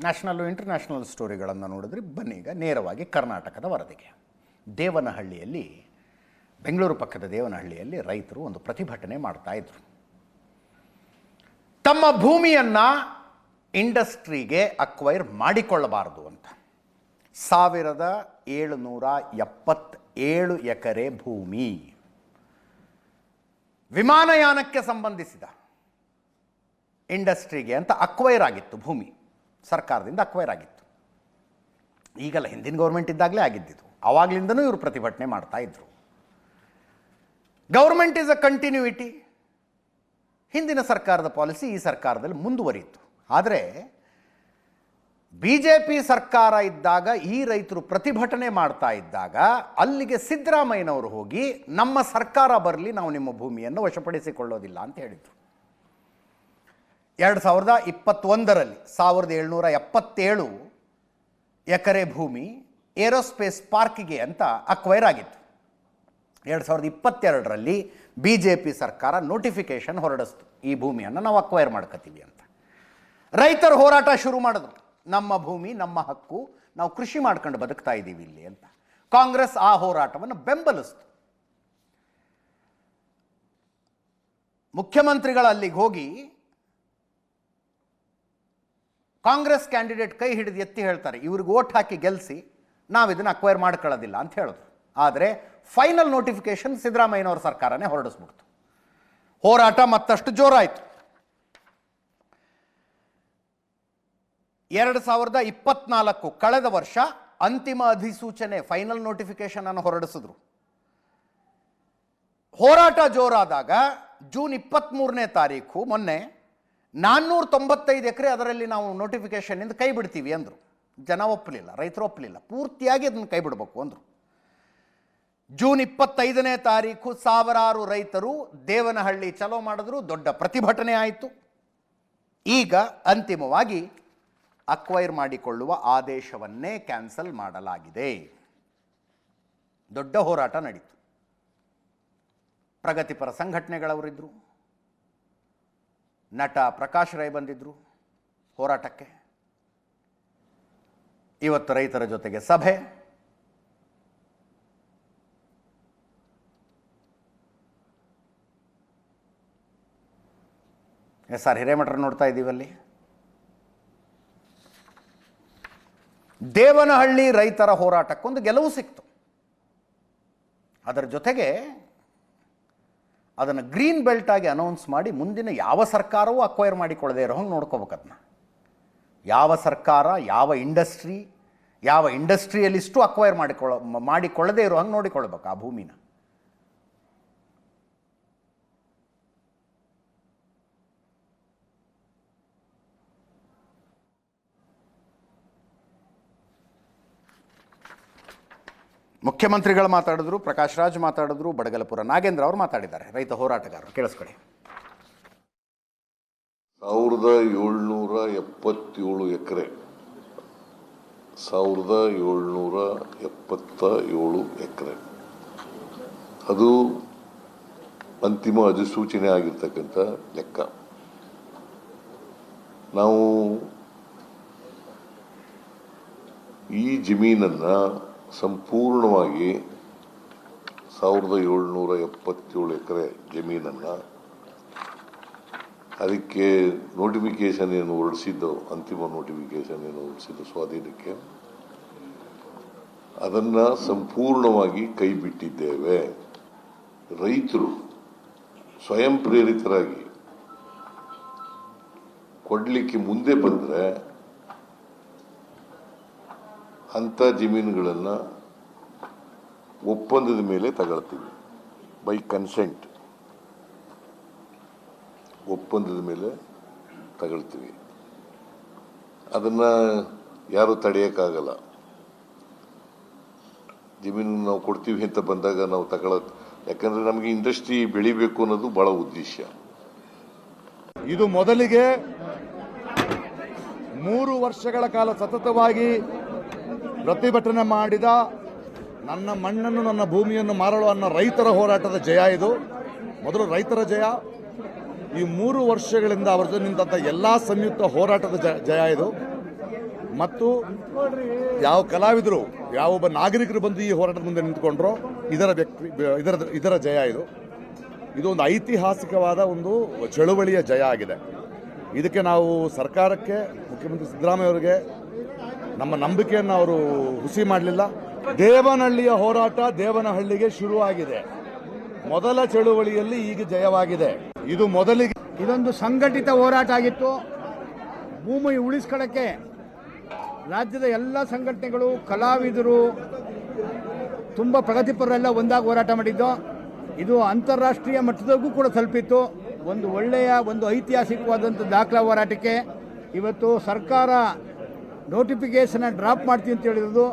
National international ಸ್ಟೋರಿಗಳನ್ನು ನೋಡಿದ್ರೆ ಬನ್ನಿ ಈಗ ನೇರವಾಗಿ ಕರ್ನಾಟಕದ ವರದಿಗೆ. ದೇವನಹಳ್ಳಿಯಲ್ಲಿ, ಬೆಂಗಳೂರು ಪಕ್ಕದ ದೇವನಹಳ್ಳಿಯಲ್ಲಿ ರೈತರು ಒಂದು ಪ್ರತಿಭಟನೆ ಮಾಡ್ತಾಯಿದ್ರು. ತಮ್ಮ ಭೂಮಿಯನ್ನು ಇಂಡಸ್ಟ್ರಿಗೆ ಅಕ್ವೈರ್ ಮಾಡಿಕೊಳ್ಳಬಾರದು ಅಂತ. 1777 ಎಕರೆ ಭೂಮಿ ವಿಮಾನಯಾನಕ್ಕೆ ಸಂಬಂಧಿಸಿದ ಇಂಡಸ್ಟ್ರಿಗೆ ಅಂತ ಅಕ್ವೈರ್ ಆಗಿತ್ತು. ಭೂಮಿ ಸರ್ಕಾರದಿಂದ ಅಕ್ವೈರ್ ಆಗಿತ್ತು. ಈಗಲ್ಲ, ಹಿಂದಿನ ಗೌರ್ಮೆಂಟ್ ಇದ್ದಾಗಲೇ ಆಗಿದ್ದಿದ್ದು. ಆವಾಗಲಿಂದನೂ ಇವರು ಪ್ರತಿಭಟನೆ ಮಾಡ್ತಾ ಇದ್ರು. Government is a continuity. ಹಿಂದಿನ ಸರ್ಕಾರದ ಪಾಲಿಸಿ ಈ ಸರ್ಕಾರದಲ್ಲಿ ಮುಂದುವರಿಯಿತು. ಆದರೆ BJP ಸರ್ಕಾರ ಇದ್ದಾಗ ಈ ರೈತರು ಪ್ರತಿಭಟನೆ ಮಾಡ್ತಾ ಇದ್ದಾಗ ಅಲ್ಲಿಗೆ ಸಿದ್ದರಾಮಯ್ಯನವರು ಹೋಗಿ ನಮ್ಮ ಸರ್ಕಾರ ಬರಲಿ, ನಾವು ನಿಮ್ಮ ಭೂಮಿಯನ್ನು ವಶಪಡಿಸಿಕೊಳ್ಳೋದಿಲ್ಲ ಅಂತ ಹೇಳಿದರು. 2021ರಲ್ಲಿ 1777 ಎಕರೆ ಭೂಮಿ ಏರೋಸ್ಪೇಸ್ ಪಾರ್ಕಿಗೆ ಅಂತ ಅಕ್ವೈರ್ ಆಗಿತ್ತು. 2022ರಲ್ಲಿ BJP ಸರ್ಕಾರ ನೋಟಿಫಿಕೇಶನ್ ಹೊರಡಿಸ್ತು, ಈ ಭೂಮಿಯನ್ನು ನಾವು ಅಕ್ವೈರ್ ಮಾಡ್ಕೋತೀವಿ ಅಂತ. ರೈತರು ಹೋರಾಟ ಶುರು ಮಾಡಿದ್ರು, ನಮ್ಮ ಭೂಮಿ ನಮ್ಮ ಹಕ್ಕು, ನಾವು ಕೃಷಿ ಮಾಡ್ಕೊಂಡು ಬದುಕ್ತಾ ಇದ್ದೀವಿ ಇಲ್ಲಿ ಅಂತ. ಕಾಂಗ್ರೆಸ್ ಆ ಹೋರಾಟವನ್ನು ಬೆಂಬಲಿಸ್ತು. ಮುಖ್ಯಮಂತ್ರಿಗಳು ಅಲ್ಲಿಗೆ ಹೋಗಿ ಕಾಂಗ್ರೆಸ್ ಕ್ಯಾಂಡಿಡೇಟ್ ಕೈ ಹಿಡಿದು ಎತ್ತಿ ಹೇಳ್ತಾರೆ, ಇವ್ರಿಗೆ ಓಟ್ ಹಾಕಿ ಗೆಲ್ಲಿಸಿ, ನಾವು ಇದನ್ನು ಅಕ್ವೈರ್ ಮಾಡ್ಕೊಳ್ಳೋದಿಲ್ಲ ಅಂತ ಹೇಳಿದ್ರು. ಆದರೆ ಫೈನಲ್ ನೋಟಿಫಿಕೇಶನ್ ಸಿದ್ದರಾಮಯ್ಯನವರ ಸರ್ಕಾರನೇ ಹೊರಡಿಸ್ಬಿಡ್ತು. ಹೋರಾಟ ಮತ್ತಷ್ಟು ಜೋರಾಯಿತು. 2024 ಕಳೆದ ವರ್ಷ ಅಂತಿಮ ಅಧಿಸೂಚನೆ, ಫೈನಲ್ ನೋಟಿಫಿಕೇಶನ್ ಅನ್ನು ಹೊರಡಿಸಿದ್ರು. ಹೋರಾಟ ಜೋರಾದಾಗ ಜೂನ್ 23ನೇ ತಾರೀಕು ಮೊನ್ನೆ 495 ಎಕರೆ ಅದರಲ್ಲಿ ನಾವು ನೋಟಿಫಿಕೇಶನ್ನಿಂದ ಕೈ ಬಿಡ್ತೀವಿ ಅಂದರು. ಜನ ಒಪ್ಪಲಿಲ್ಲ, ರೈತರು ಒಪ್ಪಲಿಲ್ಲ, ಪೂರ್ತಿಯಾಗಿ ಅದನ್ನು ಕೈ ಬಿಡಬೇಕು ಅಂದರು. ಜೂನ್ 25ನೇ ತಾರೀಕು ಸಾವಿರಾರು ರೈತರು ದೇವನಹಳ್ಳಿ ಚಲೋ ಮಾಡಿದ್ರು, ದೊಡ್ಡ ಪ್ರತಿಭಟನೆ ಆಯಿತು. ಈಗ ಅಂತಿಮವಾಗಿ ಅಕ್ವೈರ್ ಮಾಡಿಕೊಳ್ಳುವ ಆದೇಶವನ್ನೇ ಕ್ಯಾನ್ಸಲ್ ಮಾಡಲಾಗಿದೆ. ದೊಡ್ಡ ಹೋರಾಟ ನಡೀತು. ಪ್ರಗತಿಪರ ಸಂಘಟನೆಗಳವರಿದ್ದರು, ನಟ ಪ್ರಕಾಶ್ ರೈ ಬಂದಿದ್ದರು ಹೋರಾಟಕ್ಕೆ. ಇವತ್ತು ರೈತರ ಜೊತೆಗೆ ಸಭೆ. SR ಹಿರೇಮಠರು ನೋಡ್ತಾ ಇದ್ದೀವಲ್ಲಿ. ದೇವನಹಳ್ಳಿ ರೈತರ ಹೋರಾಟಕ್ಕೊಂದು ಗೆಲುವು ಸಿಕ್ತು. ಅದರ ಜೊತೆಗೆ ಅದನ್ನು ಗ್ರೀನ್ ಬೆಲ್ಟ್ ಆಗಿ ಅನೌನ್ಸ್ ಮಾಡಿ ಮುಂದಿನ ಯಾವ ಸರ್ಕಾರವೂ ಅಕ್ವೈರ್ ಮಾಡಿಕೊಳ್ಳದೆ ಇರೋ ಹಂಗೆ ನೋಡ್ಕೋಬೇಕು. ಅದನ್ನ ಯಾವ ಸರ್ಕಾರ, ಯಾವ ಇಂಡಸ್ಟ್ರಿಯಲಿಸ್ಟು ಅಕ್ವೈರ್ ಮಾಡಿಕೊಳ್ಳದೆ ಇರೋ ಹಂಗೆ ನೋಡಿಕೊಳ್ಬೇಕು ಆ ಭೂಮಿನ. ಮುಖ್ಯಮಂತ್ರಿಗಳು ಮಾತಾಡಿದ್ರು, ಪ್ರಕಾಶ್ ರಾಜ್ ಮಾತಾಡಿದ್ರು, ಬಡಗಲಪುರ ನಾಗೇಂದ್ರ ಅವರು ಮಾತಾಡಿದ್ದಾರೆ. ರೈತ ಹೋರಾಟಗಾರರು ಕೇಳಿಸ್ಕೊಳ್ಳಿ. 1777 ಎಕರೆ, 1777 ಎಕರೆ ಅದು ಅಂತಿಮ ಅಧಿಸೂಚನೆ ಆಗಿರ್ತಕ್ಕಂಥ ಲೆಕ್ಕ. ನಾವು ಈ ಜಮೀನನ್ನು ಸಂಪೂರ್ಣವಾಗಿ 1777 ಎಕರೆ ಜಮೀನನ್ನು ಅದಕ್ಕೆ ನೋಟಿಫಿಕೇಶನ್ ಏನು ಹೊರಡಿಸಿದ್ದು, ಅಂತಿಮ ನೋಟಿಫಿಕೇಶನ್ ಏನು ಹೊರಡಿಸಿದ್ದು ಸ್ವಾಧೀನಕ್ಕೆ, ಅದನ್ನು ಸಂಪೂರ್ಣವಾಗಿ ಕೈ ಬಿಟ್ಟಿದ್ದೇವೆ. ರೈತರು ಸ್ವಯಂ ಪ್ರೇರಿತರಾಗಿ ಕೊಡಲಿಕ್ಕೆ ಮುಂದೆ ಬಂದರೆ ಅಂಥ ಜಮೀನುಗಳನ್ನು ಒಪ್ಪಂದದ ಮೇಲೆ ತಗೊಳ್ತೀವಿ. ಬೈ ಕನ್ಸೆಂಟ್ ಒಪ್ಪಂದದ ಮೇಲೆ ತಗೊಳ್ತೀವಿ. ಅದನ್ನು ಯಾರು ತಡೆಯೋಕ್ಕಾಗಲ್ಲ. ಜಮೀನು ನಾವು ಕೊಡ್ತೀವಿ ಅಂತ ಬಂದಾಗ ನಾವು ತಗೊಳ್ಳೋದು, ಯಾಕಂದರೆ ನಮಗೆ ಇಂಡಸ್ಟ್ರಿ ಬೆಳಿಬೇಕು ಅನ್ನೋದು ಭಾಳ ಉದ್ದೇಶ. ಇದು ಮೊದಲಿಗೆ 3 ವರ್ಷಗಳ ಕಾಲ ಸತತವಾಗಿ ಪ್ರತಿಭಟನೆ ಮಾಡಿದ ನನ್ನ ಮಣ್ಣನ್ನು ನನ್ನ ಭೂಮಿಯನ್ನು ಮಾರಲು ಅನ್ನೋ ರೈತರ ಹೋರಾಟದ ಜಯ ಇದು. ಮೊದಲು ರೈತರ ಜಯ. ಈ 3 ವರ್ಷಗಳಿಂದ ಅವರ ಜೊತೆ ನಿಂತ ಎಲ್ಲ ಸಂಯುಕ್ತ ಹೋರಾಟದ ಜಯ ಇದು. ಮತ್ತು ಯಾವ ಕಲಾವಿದರು ಯಾವೊಬ್ಬ ನಾಗರಿಕರು ಬಂದು ಈ ಹೋರಾಟದ ಮುಂದೆ ನಿಂತ್ಕೊಂಡ್ರೋ ಇದರ ಜಯ ಇದು ಒಂದು ಐತಿಹಾಸಿಕವಾದ ಒಂದು ಚಳುವಳಿಯ ಜಯ ಆಗಿದೆ. ಇದಕ್ಕೆ ನಾವು ಸರ್ಕಾರಕ್ಕೆ, ಮುಖ್ಯಮಂತ್ರಿ ಸಿದ್ದರಾಮಯ್ಯ ಅವರಿಗೆ ನಮ್ಮ ನಂಬಿಕೆಯನ್ನು ಅವರು ಹುಸಿ ಮಾಡಲಿಲ್ಲ. ದೇವನಹಳ್ಳಿಯ ಹೋರಾಟ ದೇವನಹಳ್ಳಿಗೆ ಶುರುವಾಗಿದೆ. ಮೊದಲ ಚಳುವಳಿಯಲ್ಲಿ ಈಗ ಜಯವಾಗಿದೆ. ಇದು ಮೊದಲಿಗೆ ಇದೊಂದು ಸಂಘಟಿತ ಹೋರಾಟ ಆಗಿತ್ತು. ಭೂಮಿ ಉಳಿಸ್ಕೊಳ್ಳೋಕ್ಕೆ ರಾಜ್ಯದ ಎಲ್ಲ ಸಂಘಟನೆಗಳು, ಕಲಾವಿದರು, ತುಂಬ ಪ್ರಗತಿಪರರೆಲ್ಲ ಒಂದಾಗಿ ಹೋರಾಟ ಮಾಡಿದ್ದು. ಇದು ಅಂತಾರಾಷ್ಟ್ರೀಯ ಮಟ್ಟದಾಗೂ ಕೂಡ ತಲುಪಿತ್ತು. ಒಂದು ಒಳ್ಳೆಯ, ಒಂದು ಐತಿಹಾಸಿಕವಾದಂಥ ದಾಖಲಾ ಹೋರಾಟಕ್ಕೆ ಇವತ್ತು ಸರ್ಕಾರ ನೋಟಿಫಿಕೇಶನ್ ಡ್ರಾಪ್ ಮಾಡ್ತೀವಿ ಅಂತ ಹೇಳಿರೋದು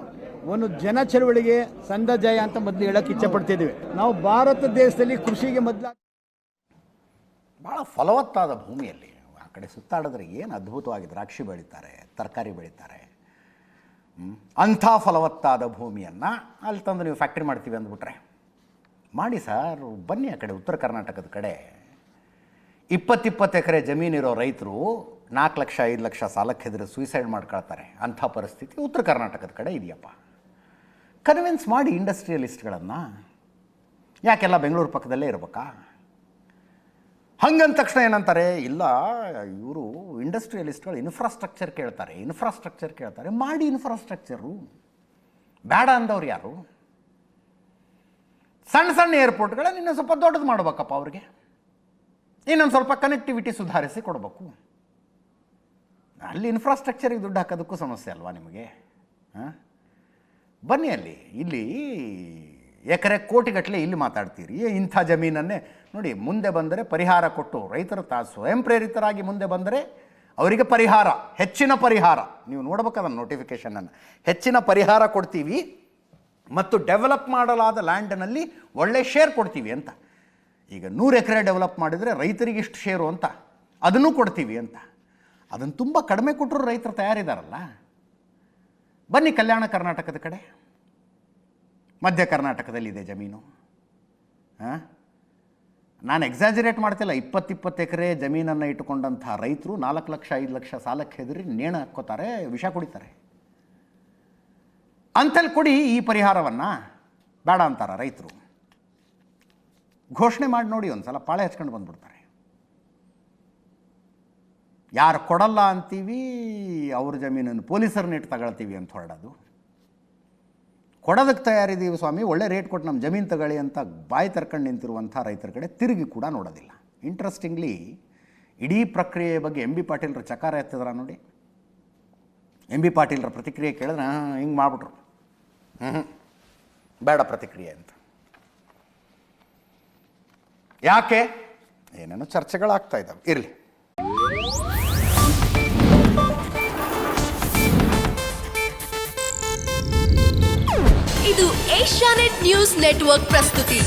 ಒಂದು ಜನ ಚಳವಳಿಗೆ ಸಂದ ಜಯ ಅಂತ ಮೊದಲು ಹೇಳಕ್ಕೆ ಇಚ್ಛೆಪಡ್ತಿದ್ದೀವಿ. ನಾವು ಭಾರತ ದೇಶದಲ್ಲಿ ಕೃಷಿಗೆ ಭಾಳ ಫಲವತ್ತಾದ ಭೂಮಿಯಲ್ಲಿ ಆ ಕಡೆ ಸುತ್ತಾಡಿದ್ರೆ ಏನು ಅದ್ಭುತವಾಗಿ ದ್ರಾಕ್ಷಿ ಬೆಳೀತಾರೆ, ತರಕಾರಿ ಬೆಳೀತಾರೆ. ಅಂಥ ಫಲವತ್ತಾದ ಭೂಮಿಯನ್ನು ಅಲ್ಲಿ ತಂದು ನೀವು ಫ್ಯಾಕ್ಟ್ರಿ ಮಾಡ್ತೀವಿ ಅಂದ್ಬಿಟ್ರೆ ಮಾಡಿ ಸರ್. ಬನ್ನಿ ಆ ಕಡೆ ಉತ್ತರ ಕರ್ನಾಟಕದ ಕಡೆ 20 ಎಕರೆ ಜಮೀನಿರೋ ರೈತರು 4 ಲಕ್ಷ 5 ಲಕ್ಷ ಸಾಲಕ್ಕೆ ಹೆದರಿ ಸೂಸೈಡ್ ಮಾಡ್ಕೊಳ್ತಾರೆ. ಅಂಥ ಪರಿಸ್ಥಿತಿ ಉತ್ತರ ಕರ್ನಾಟಕದ ಕಡೆ ಇದೆಯಪ್ಪ. ಕನ್ವಿನ್ಸ್ ಮಾಡಿ ಇಂಡಸ್ಟ್ರಿಯಲಿಸ್ಟ್ಗಳನ್ನು. ಯಾಕೆಲ್ಲ ಬೆಂಗಳೂರು ಪಕ್ಕದಲ್ಲೇ ಇರ್ಬೇಕಾ? ಹಂಗಂದ ತಕ್ಷಣ ಏನಂತಾರೆ, ಇಲ್ಲ ಇವರು ಇಂಡಸ್ಟ್ರಿಯಲಿಸ್ಟ್ಗಳು ಇನ್ಫ್ರಾಸ್ಟ್ರಕ್ಚರ್ ಕೇಳ್ತಾರೆ. ಮಾಡಿ ಇನ್ಫ್ರಾಸ್ಟ್ರಕ್ಚರು. ಬೇಡ ಅಂದವ್ರು ಯಾರು? ಸಣ್ಣ ಏರ್ಪೋರ್ಟ್ಗಳನ್ನ ಇನ್ನೊಂದು ಸ್ವಲ್ಪ ದೊಡ್ಡದು ಮಾಡ್ಬೇಕಪ್ಪ ಅವ್ರಿಗೆ. ಇನ್ನೊಂದು ಸ್ವಲ್ಪ ಕನೆಕ್ಟಿವಿಟಿ ಸುಧಾರಿಸಿ ಕೊಡಬೇಕು. ಅಲ್ಲಿ ಇನ್ಫ್ರಾಸ್ಟ್ರಕ್ಚರಿಗೆ ದುಡ್ಡು ಹಾಕೋದಕ್ಕೂ ಸಮಸ್ಯೆ ಅಲ್ವಾ ನಿಮಗೆ? ಬನ್ನಿ ಅಲ್ಲಿ. ಇಲ್ಲಿ ಎಕರೆ ಕೋಟಿಗಟ್ಟಲೆ ಇಲ್ಲಿ ಮಾತಾಡ್ತೀರಿ. ಇಂಥ ಜಮೀನನ್ನೇ ನೋಡಿ, ಮುಂದೆ ಬಂದರೆ ಪರಿಹಾರ ಕೊಟ್ಟು ರೈತರು ಸ್ವಯಂ ಪ್ರೇರಿತರಾಗಿ ಮುಂದೆ ಬಂದರೆ ಅವರಿಗೆ ಪರಿಹಾರ, ಹೆಚ್ಚಿನ ಪರಿಹಾರ. ನೀವು ನೋಡ್ಬೇಕದನ್ನು ನೋಟಿಫಿಕೇಷನನ್ನು. ಹೆಚ್ಚಿನ ಪರಿಹಾರ ಕೊಡ್ತೀವಿ ಮತ್ತು ಡೆವಲಪ್ ಮಾಡಲಾದ ಲ್ಯಾಂಡ್ನಲ್ಲಿ ಒಳ್ಳೆ ಶೇರ್ ಕೊಡ್ತೀವಿ ಅಂತ. ಈಗ 100 ಎಕರೆ ಡೆವಲಪ್ ಮಾಡಿದರೆ ರೈತರಿಗೆ ಇಷ್ಟು ಶೇರು ಅಂತ, ಅದನ್ನು ಕೊಡ್ತೀವಿ ಅಂತ. ಅದನ್ನು ತುಂಬ ಕಡಿಮೆ ಕೊಟ್ಟರು ರೈತರು ತಯಾರಿದಾರಲ್ಲ. ಬನ್ನಿ ಕಲ್ಯಾಣ ಕರ್ನಾಟಕದ ಕಡೆ, ಮಧ್ಯ ಕರ್ನಾಟಕದಲ್ಲಿದೆ ಜಮೀನು. ನಾನು ಎಕ್ಸಾಜರೇಟ್ ಮಾಡ್ತಿಲ್ಲ. 20 ಎಕರೆ ಜಮೀನನ್ನು ಇಟ್ಟುಕೊಂಡಂಥ ರೈತರು 4 ಲಕ್ಷ 5 ಲಕ್ಷ ಸಾಲಕ್ಕೆ ಹೆದರಿ ನೇಣು ಹಾಕ್ಕೋತಾರೆ, ವಿಷ ಕುಡಿತಾರೆ. ಅಂತಲ್ಲಿ ಕೊಡಿ ಈ ಪರಿಹಾರವನ್ನು. ಬೇಡ ಅಂತಾರ ರೈತರು. ಘೋಷಣೆ ಮಾಡಿ ನೋಡಿ, ಒಂದು ಸಲ ಪಾಳೆ ಹಚ್ಕೊಂಡು ಬಂದ್ಬಿಡ್ತಾರೆ. ಯಾರು ಕೊಡಲ್ಲ ಅಂತೀವಿ ಅವ್ರ ಜಮೀನನ್ನು ಪೊಲೀಸರನ್ನ ಇಟ್ಟು ತಗೊಳ್ತೀವಿ ಅಂತ ಹೊರಡೋದು. ಕೊಡೋದಕ್ಕೆ ತಯಾರಿದ್ದೀವಿ ಸ್ವಾಮಿ, ಒಳ್ಳೆ ರೇಟ್ ಕೊಟ್ಟು ನಮ್ಮ ಜಮೀನು ತಗೊಳ್ಳಿ ಅಂತ ಬಾಯಿ ತರ್ಕೊಂಡು ನಿಂತಿರುವಂಥ ರೈತರ ಕಡೆ ತಿರುಗಿ ಕೂಡ ನೋಡೋದಿಲ್ಲ. ಇಂಟ್ರೆಸ್ಟಿಂಗ್ಲಿ ಇಡೀ ಪ್ರಕ್ರಿಯೆ ಬಗ್ಗೆ ಎಂ ಬಿ ಪಾಟೀಲರು ಚಕಾರ ಎತ್ತಿದ್ರ ನೋಡಿ. ಎಂ ಬಿ ಪಾಟೀಲರ ಪ್ರತಿಕ್ರಿಯೆ ಕೇಳಿದ್ರೆ ಹಿಂಗೆ ಮಾಡಿಬಿಟ್ರು, ಬೇಡ ಪ್ರತಿಕ್ರಿಯೆ ಅಂತ. ಯಾಕೆ? ಏನೇನೋ ಚರ್ಚೆಗಳಾಗ್ತಾ ಇದ್ದಾವೆ. ಇರಲಿ. ಇದು ಏಷ್ಯಾನೆಟ್ ನ್ಯೂಸ್ ನೆಟ್ವರ್ಕ್ ಪ್ರಸ್ತುತಿ.